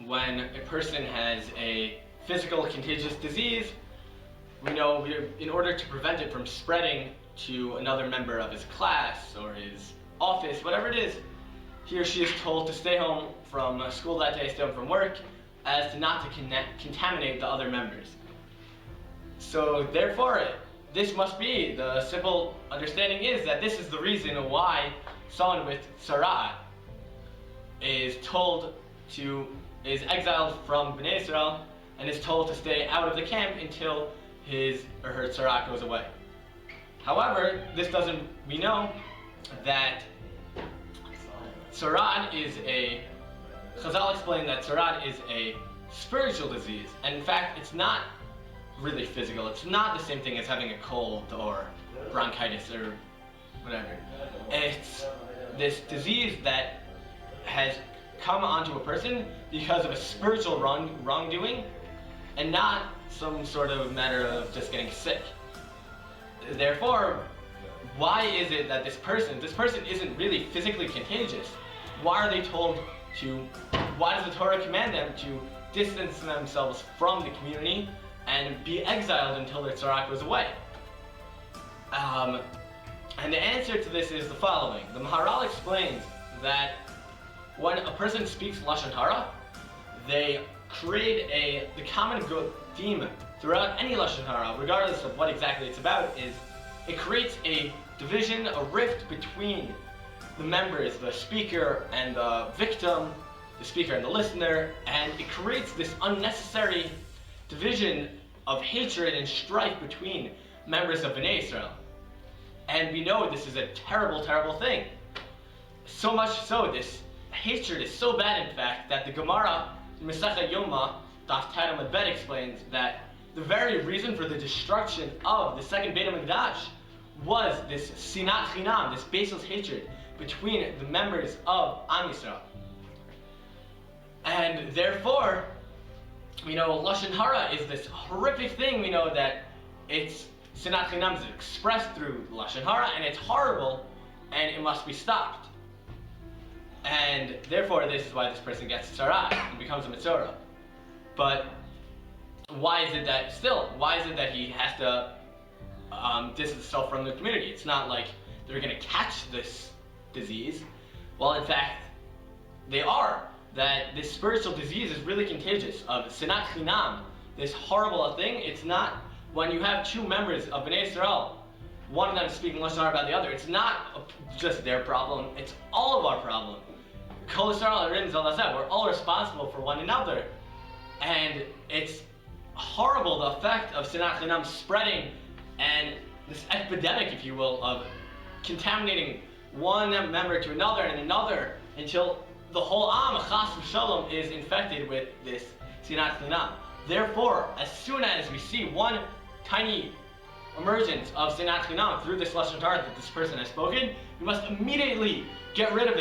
when a person has a physical contagious disease, we know in order to prevent it from spreading to another member of his class or his office, whatever it is, he or she is told to stay home from school that day, stay home from work, as to not to contaminate the other members. So therefore, this must be, the simple understanding is that this is the reason why someone with Metzorah is exiled from Bnei Israel and is told to stay out of the camp until his or her Metzorah goes away. However, we know that Metzorah Chazal explained that Metzorah is a spiritual disease, and in fact it's not really physical. It's not the same thing as having a cold or bronchitis or whatever. It's this disease that has come onto a person because of a spiritual wrongdoing and not some sort of matter of just getting sick. Therefore, why is it that this person isn't really physically contagious? Why does the Torah command them to distance themselves from the community and be exiled until their Metzorah goes away? And the answer to this is the following. The Maharal explains that when a person speaks Lashon Hara, they create the common good theme throughout any Lashon Hara, regardless of what exactly it's about, is it creates a division, a rift between the members, the speaker and the victim, the speaker and the listener, and it creates this unnecessary division of hatred and strife between members of Bnei Israel. And we know this is a terrible, terrible thing. So much so, this hatred is so bad, in fact, that the Gemara in Masechah Yoma, Daf Tet Amud Bet, explains that the very reason for the destruction of the second Beit HaMikdash was this sinat chinam, this baseless hatred between the members of Am Yisrael. And therefore, we know Lashon Hara is this horrific thing. We know that it's sinat chinam is expressed through Lashon Hara, and it's horrible, and it must be stopped. And therefore, this is why this person gets Metzorah and becomes a Metzorah. But why is it that he has to distance himself from the community? It's not like they're going to catch this disease. Well, in fact, they are. That this spiritual disease is really contagious, of sinat chinam, this horrible thing. It's not when you have two members of Bnei Israel, one of them speaking Lashon Hara about the other. It's not just their problem, it's all of our problem. Kol Yisrael Arin Zalazeh, we're all responsible for one another. And it's horrible, the effect of sinat chinam spreading, and this epidemic, if you will, of contaminating one member to another and another until the whole Am, Chas v'Shalom, is infected with this sinat chinam. Therefore, as soon as we see one tiny emergence of sinat chinam through this Lashon Hara that this person has spoken, we must immediately get rid of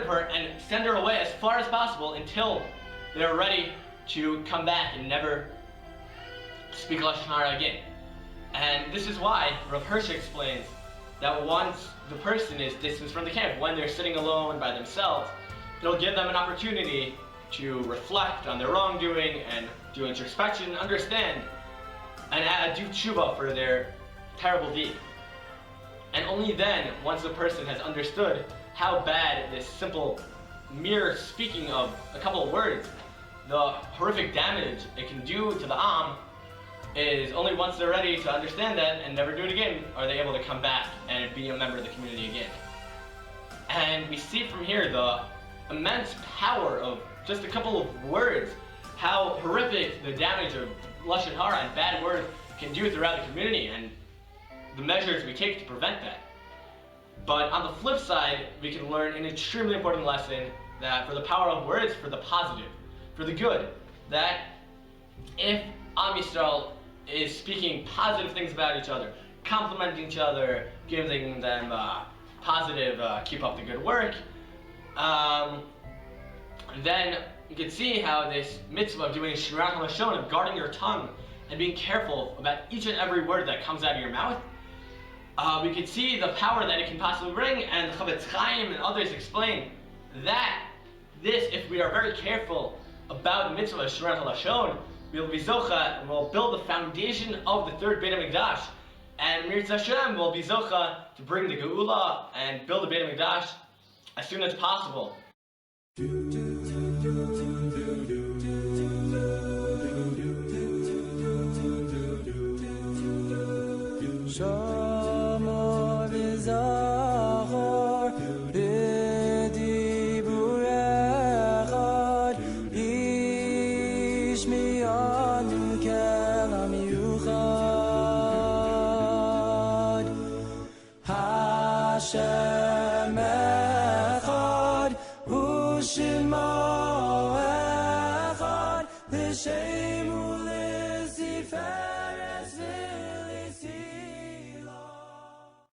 her, and send her away as far as possible until they're ready to come back and never speak Lashon Hara again. And this is why Rav Hirsch explains that once the person is distanced from the camp, when they're sitting alone by themselves, it'll give them an opportunity to reflect on their wrongdoing and do introspection, understand, and do tshuva for their terrible deed. And only then, once the person has understood how bad this simple, mere speaking of a couple of words, the horrific damage it can do to the Am, is only once they're ready to understand that and never do it again, are they able to come back and be a member of the community again. And we see from here the immense power of just a couple of words, how horrific the damage of Lashon Hara and bad words can do throughout the community, and the measures we take to prevent that. But on the flip side, we can learn an extremely important lesson, that for the power of words, for the positive, for the good, that if Am Yisrael is speaking positive things about each other, complimenting each other, giving them positive, keep up the good work, then you can see how this mitzvah of doing Shmirat HaLashon, of guarding your tongue and being careful about each and every word that comes out of your mouth, we can see the power that it can possibly bring. And Chavetz Chaim and others explain that this, if we are very careful about the mitzvah of Shmirat HaLashon, we'll be zocha, and we'll build the foundation of the third Beit HaMikdash. And Mirz Hashem will be zocha to bring the Geula and build the Beit HaMikdash as soon as possible. Hashem echad, U'shemo echad, L'shem